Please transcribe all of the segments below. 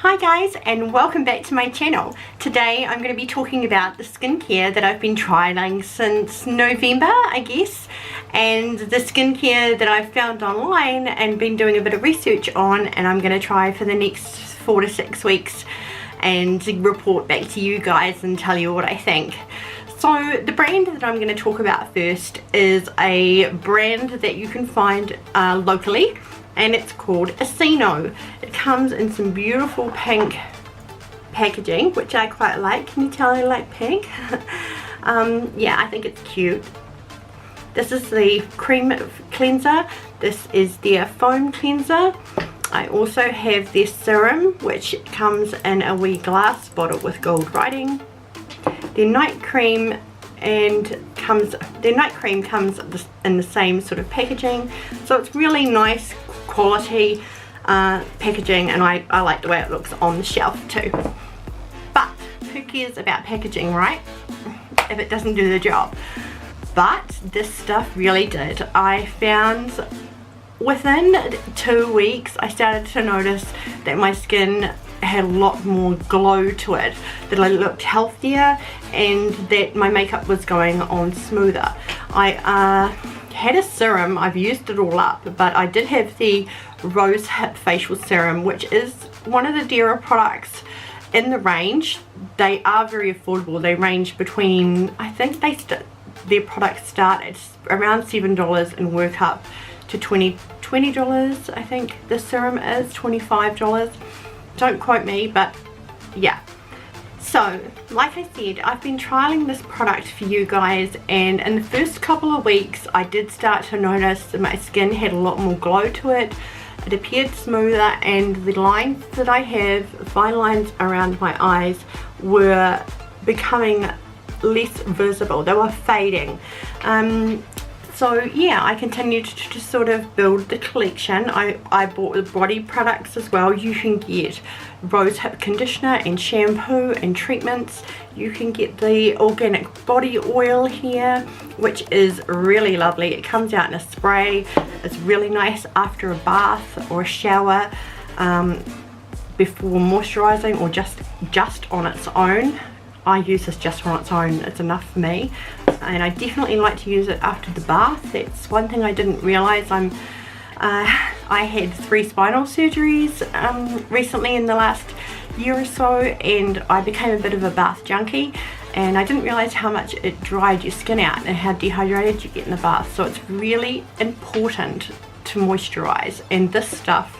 Hi guys, and welcome back to my channel. Today I'm going to be talking about the skincare that I've been trialing since November, I guess, and the skincare that I've found online and been doing a bit of research on, and I'm going to try for the next 4 to 6 weeks and report back to you guys and tell you what I think. So the brand that I'm going to talk about first is a brand that you can find locally, and it's called Esseno. It comes in some beautiful pink packaging, which I quite like. Can you tell I like pink? Yeah, I think it's cute. This is the cream cleanser. This is their foam cleanser. I also have their serum, which comes in a wee glass bottle with gold writing. Their night cream comes in the same sort of packaging, so it's really nice quality packaging, and I like the way it looks on the shelf too. But who cares about packaging, right, if it doesn't do the job? But this stuff really did. I found within 2 weeks I started to notice that my skin had a lot more glow to it, that I looked healthier, and that my makeup was going on smoother. I had a serum, I've used it all up, but I did have the Rose Hip Facial Serum, which is one of the dearer products in the range. They are very affordable. They range between, I think their products start at around $7 and work up to $20. I think the serum is $25. Don't quote me, but yeah. So, like I said, I've been trialing this product for you guys, and in the first couple of weeks I did start to notice that my skin had a lot more glow to it. It appeared smoother, and the lines that I have, fine lines around my eyes, were becoming less visible. They were fading. So yeah, I continued to sort of build the collection. I bought the body products as well. You can get rose hip conditioner and shampoo and treatments. You can get the organic body oil here, which is really lovely. It comes out in a spray. It's really nice after a bath or a shower, before moisturizing, or just on its own. I use this just on its own. It's enough for me, and I definitely like to use it after the bath. That's one thing I didn't realize. I had 3 spinal surgeries recently in the last year or so, and I became a bit of a bath junkie, and I didn't realize how much it dried your skin out and how dehydrated you get in the bath. So it's really important to moisturize, and this stuff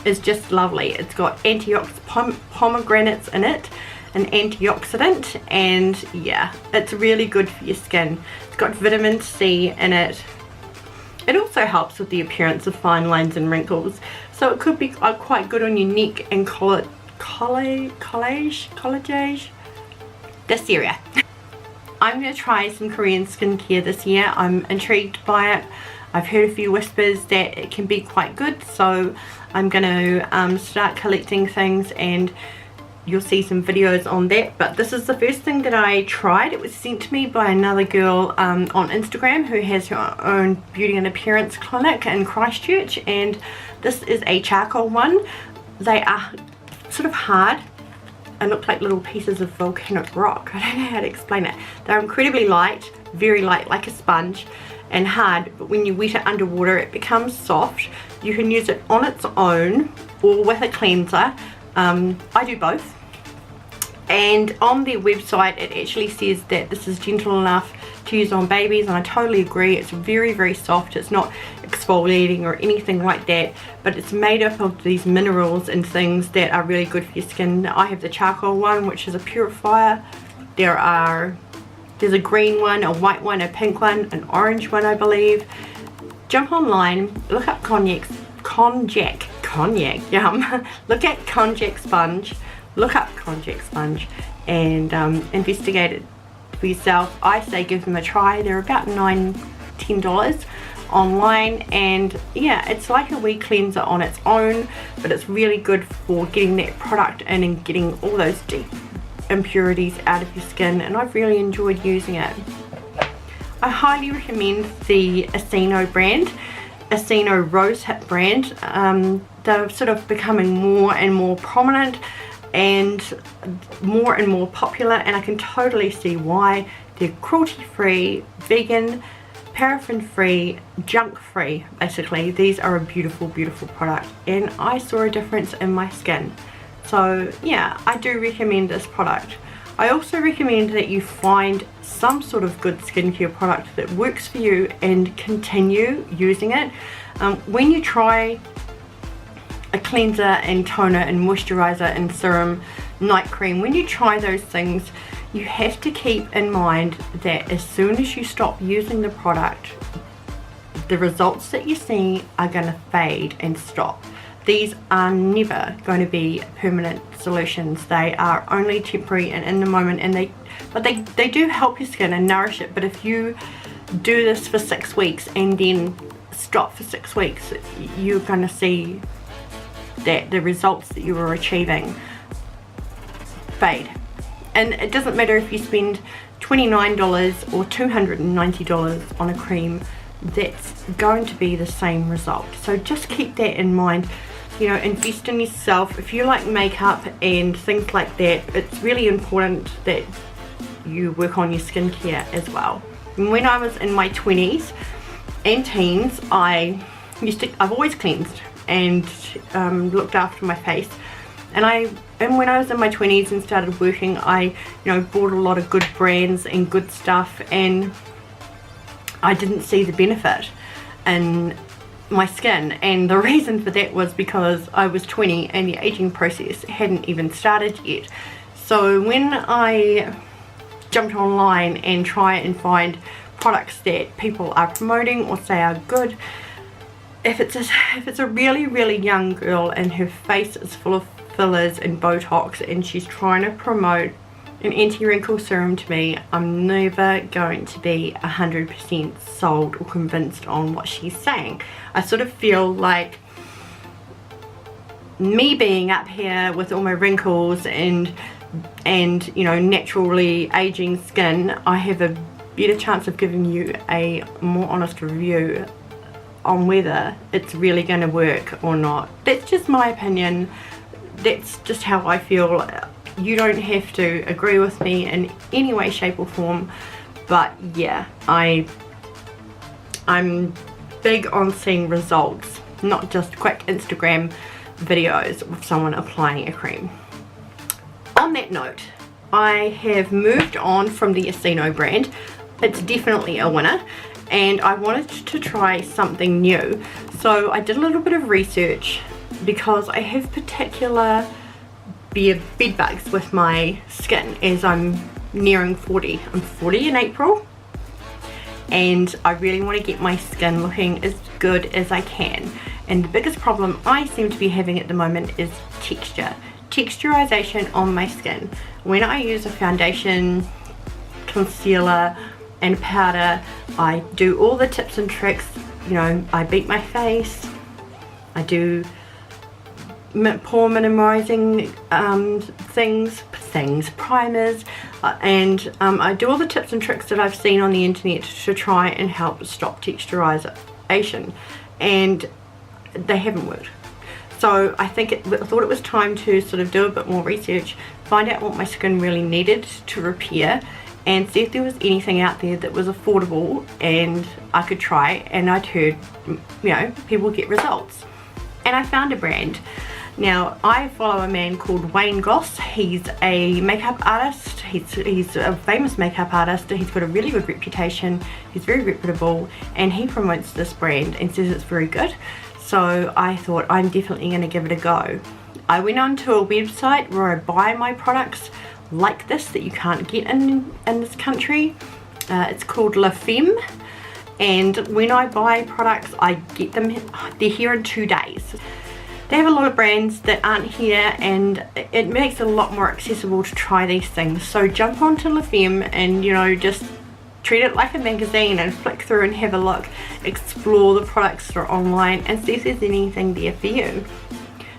is just lovely. It's got pomegranates in it, an antioxidant, and yeah, it's really good for your skin. It's got vitamin C in it. It also helps with the appearance of fine lines and wrinkles, so it could be quite good on your neck and collage, this area. I'm going to try some Korean skincare this year. I'm intrigued by it. I've heard a few whispers that it can be quite good, so I'm going to start collecting things, and you'll see some videos on that. But this is the first thing that I tried. It was sent to me by another girl on Instagram who has her own beauty and appearance clinic in Christchurch, and this is a charcoal one. They are sort of hard and look like little pieces of volcanic rock. I don't know how to explain it. They're incredibly light, very light, like a sponge, and hard, but when you wet it underwater it becomes soft. You can use it on its own or with a cleanser. I do both, and on their website it actually says that this is gentle enough to use on babies, and I totally agree. It's very, very soft. It's not exfoliating or anything like that, but it's made up of these minerals and things that are really good for your skin. I have the charcoal one, which is a purifier. There's a green one, a white one, a pink one, an orange one, I believe. Jump online, look up cognac, yum. Look at konjac sponge, look up konjac sponge, and investigate it for yourself. I say give them a try. They're about $10 online, and yeah, it's like a wee cleanser on its own, but it's really good for getting that product in and getting all those deep impurities out of your skin, and I've really enjoyed using it. I highly recommend the Esseno brand. Esseno rosehip brand. They're sort of becoming more and more prominent and more popular, and I can totally see why. They're cruelty free, vegan, paraffin free, junk free. Basically, these are a beautiful product, and I saw a difference in my skin. So yeah, I do recommend this product. I also recommend that you find some sort of good skincare product that works for you and continue using it. When you try a cleanser and toner and moisturizer and serum, night cream, when you try those things, you have to keep in mind that as soon as you stop using the product, the results that you see are going to fade and stop. These are never going to be permanent solutions. They are only temporary and in the moment, and they do help your skin and nourish it. But if you do this for 6 weeks and then stop for 6 weeks, you're going to see that the results that you were achieving fade. And it doesn't matter if you spend $29 or $290 on a cream, that's going to be the same result. So just keep that in mind. You know, invest in yourself. If you like makeup and things like that, it's really important that you work on your skincare as well. And when I was in my 20s and teens, I've always cleansed and looked after my face. And when I was in my 20s and started working, I bought a lot of good brands and good stuff, and I didn't see the benefit in my skin. And the reason for that was because I was 20 and the aging process hadn't even started yet. So when I jumped online and try and find products that people are promoting or say are good, if it's a really young girl and her face is full of fillers and Botox and she's trying to promote an anti-wrinkle serum to me, I'm never going to be 100% sold or convinced on what she's saying. I sort of feel like me being up here with all my wrinkles and naturally aging skin, I have a better chance of giving you a more honest review on whether it's really going to work or not. That's just my opinion. That's just how I feel. You don't have to agree with me in any way, shape or form, but yeah, I'm big on seeing results, not just quick Instagram videos of someone applying a cream. On that note, I have moved on from the Esseno brand. It's definitely a winner, and I wanted to try something new. So I did a little bit of research because I have particular bed bugs with my skin as I'm nearing 40. I'm 40 in April, and I really want to get my skin looking as good as I can. And the biggest problem I seem to be having at the moment is texturization on my skin. When I use a foundation, concealer and powder, I do all the tips and tricks. I beat my face, I do pore minimizing things, primers, and I do all the tips and tricks that I've seen on the internet to try and help stop texturization, and they haven't worked. So I thought it was time to sort of do a bit more research, find out what my skin really needed to repair, and see if there was anything out there that was affordable and I could try. And I'd heard people get results, and I found a brand. Now, I follow a man called Wayne Goss. He's a makeup artist. He's a famous makeup artist. He's got a really good reputation. He's very reputable, and he promotes this brand and says it's very good. So I thought I'm definitely going to give it a go. I went onto a website where I buy my products like this that you can't get in this country. It's called La Femme, and when I buy products, I get them. They're here in 2 days. They have a lot of brands that aren't here, and it makes it a lot more accessible to try these things. So jump onto La Femme and just treat it like a magazine and flick through and have a look, explore the products that are online and see if there's anything there for you.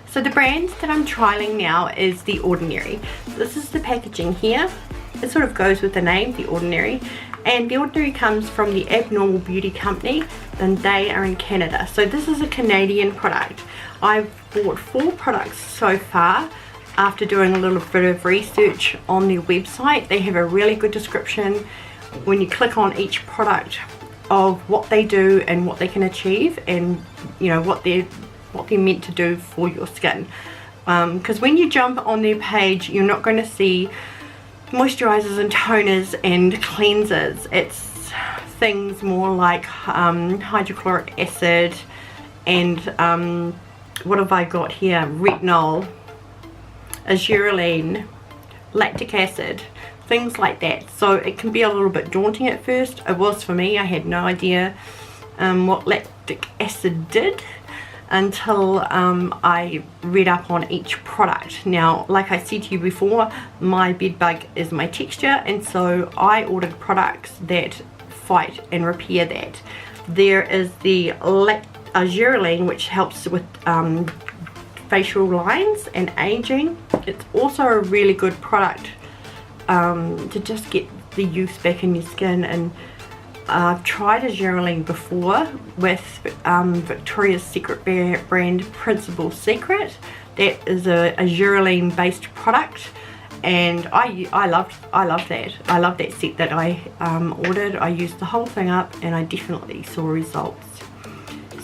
So the brand that I'm trialing now is The Ordinary. This is the packaging here. It sort of goes with the name, The Ordinary, and The Ordinary comes from the Abnormal Beauty Company, and they are in Canada. So this is a Canadian product. I've bought 4 products so far after doing a little bit of research on their website. They have a really good description when you click on each product of what they do and what they can achieve, and you know what they're meant to do for your skin. Because when you jump on their page, you're not going to see moisturizers and toners and cleansers. It's things more like hydrochloric acid and what have I got here, retinol, azurine, lactic acid, things like that. So it can be a little bit daunting at first. It was for me. I had no idea what lactic acid did until I read up on each product. Now, like I said to you before, my bed bug is my texture, and so I ordered products that fight and repair that. There is the azurine, which helps with facial lines and aging. It's also a really good product to just get the youth back in your skin. And I've tried azurine before with Victoria's Secret brand Principal Secret. That is a azurine based product, and I love that. I love that set that I ordered. I used the whole thing up and I definitely saw results.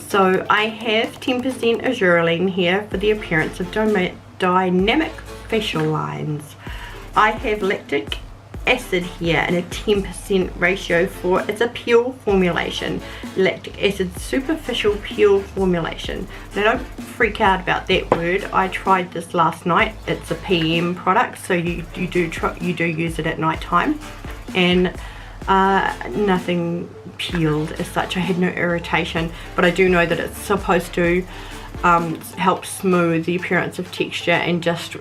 So I have 10% azurine here for the appearance of dynamic facial lines. I have lactic acid here in a 10% ratio for, it's a pure formulation. Lactic acid superficial pure formulation. Now don't freak out about that word. I tried this last night. It's a PM product, so you do use it at night time, and nothing peeled as such. I had no irritation, but I do know that it's supposed to help smooth the appearance of texture and just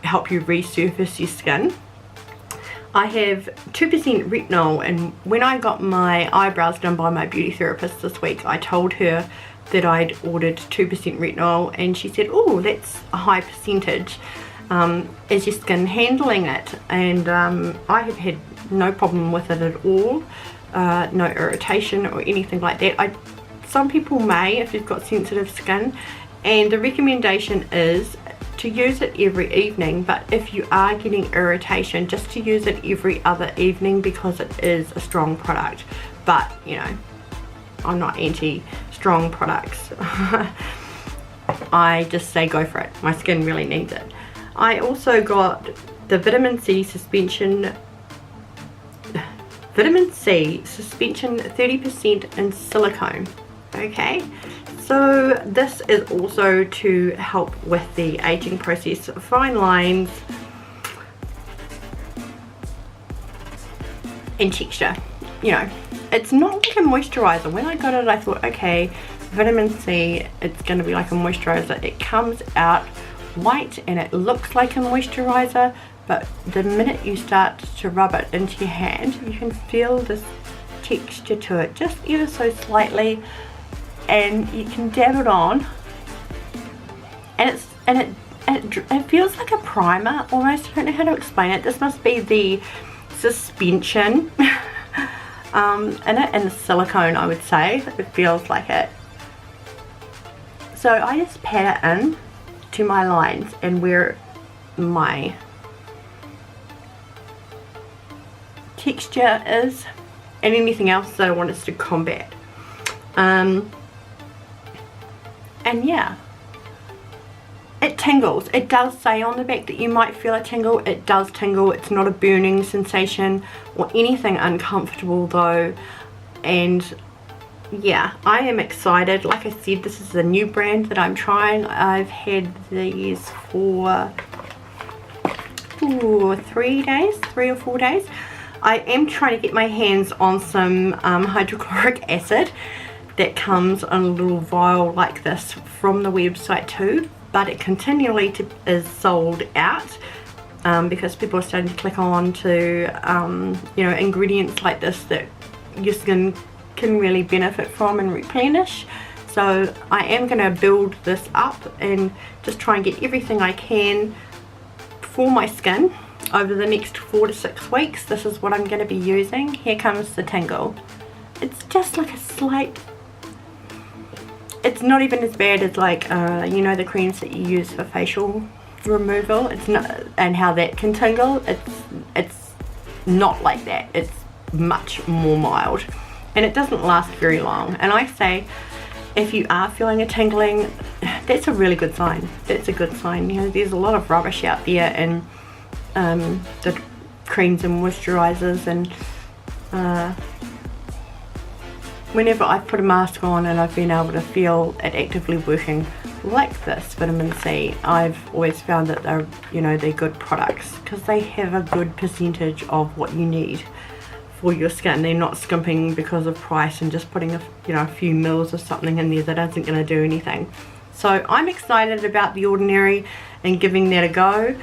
help you resurface your skin. I have 2% retinol, and when I got my eyebrows done by my beauty therapist this week, I told her that I'd ordered 2% retinol, and she said, oh, that's a high percentage. Is your skin handling it? And I have had no problem with it at all. No irritation or anything like that. Some people may if you've got sensitive skin, and the recommendation is to use it every evening, but if you are getting irritation, just to use it every other evening, because it is a strong product. But you know, I'm not anti strong products. I just say go for it. My skin really needs it. I also got the vitamin C suspension 30% in silicone. Okay, so this is also to help with the aging process, fine lines and texture. You know, it's not like a moisturizer. When I got it, I thought, okay, vitamin C, it's going to be like a moisturizer. It comes out white and it looks like a moisturizer, but the minute you start to rub it into your hand, you can feel this texture to it, just ever so slightly, and you can dab it on, and it feels like a primer almost. I don't know how to explain it. This must be the suspension in it, and the silicone, I would say. It feels like it. So I just pat it in to my lines and where my texture is, and anything else that I want us to combat. And yeah, it tingles. It does say on the back that you might feel a tingle. It does tingle. It's not a burning sensation or anything uncomfortable though. And yeah, I am excited. Like I said, this is a new brand that I'm trying. I've had these for 3 or 4 days. I am trying to get my hands on some hydrochloric acid that comes in a little vial like this from the website too, but it continually is sold out because people are starting to click on to you know, ingredients like this that your skin can really benefit from and replenish. So I am going to build this up and just try and get everything I can for my skin. over the next 4 to 6 weeks, this is what I'm going to be using. Here comes the tingle. It's just like a slight, it's not even as bad as like you know, the creams that you use for facial removal. It's not, and how that can tingle. It's not like that. It's much more mild, and it doesn't last very long. And I say, if you are feeling a tingling, that's a really good sign. That's a good sign. You know, there's a lot of rubbish out there, and the creams and moisturizers, and whenever I put a mask on and I've been able to feel it actively working like this vitamin C, I've always found that they're, you know, they're good products because they have a good percentage of what you need for your skin. They're not skimping because of price and just putting a, you know, a few mils or something in there that isn't going to do anything. So I'm excited about The Ordinary and giving that a go.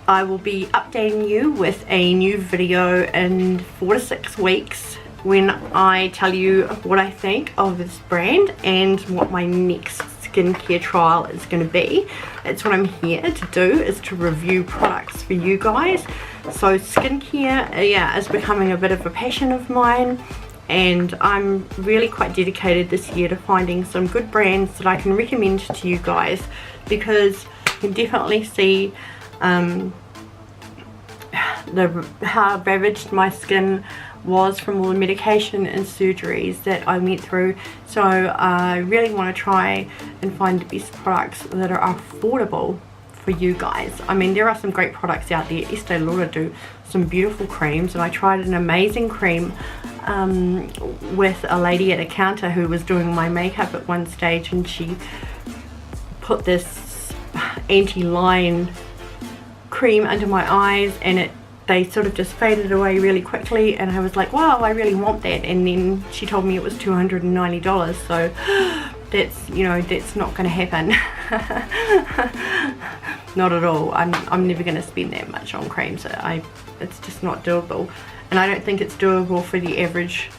I will be updating you with a new video in 4 to 6 weeks when I tell you what I think of this brand and what my next skincare trial is going to be. It's what I'm here to do, is to review products for you guys. So skincare, yeah, is becoming a bit of a passion of mine, and I'm really quite dedicated this year to finding some good brands that I can recommend to you guys, because you can definitely see how ravaged my skin was from all the medication and surgeries that I went through. So I really want to try and find the best products that are affordable for you guys. I mean, there are some great products out there. Estee Lauder do some beautiful creams, and I tried an amazing cream with a lady at a counter who was doing my makeup at one stage, and she put this anti-line cream under my eyes, and they sort of just faded away really quickly, and I was like, wow, I really want that. And then she told me it was $290, so that's, you know, that's not going to happen. Not at all. I'm never going to spend that much on creams. It's just not doable, and I don't think it's doable for the average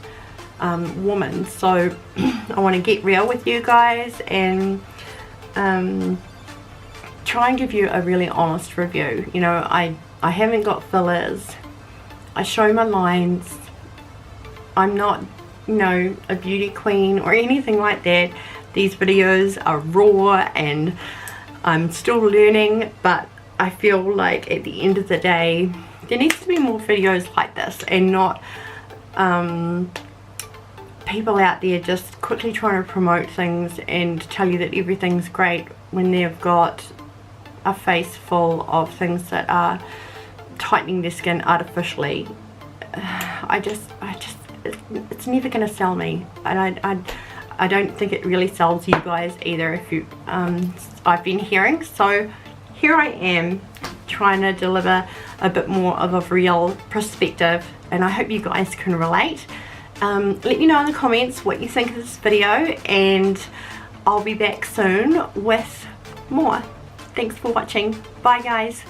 woman. So I want to get real with you guys and try and give you a really honest review. You know, I haven't got fillers. I show my lines. I'm not, you know, a beauty queen or anything like that. These videos are raw and I'm still learning, but I feel like at the end of the day there needs to be more videos like this, and not people out there just quickly trying to promote things and tell you that everything's great when they've got a face full of things that are tightening their skin artificially. It's never going to sell me, and I don't think it really sells you guys either, if you I've been hearing. So here I am trying to deliver a bit more of a real perspective, and I hope you guys can relate. Let me know in the comments what you think of this video, and I'll be back soon with more. Thanks for watching. Bye guys.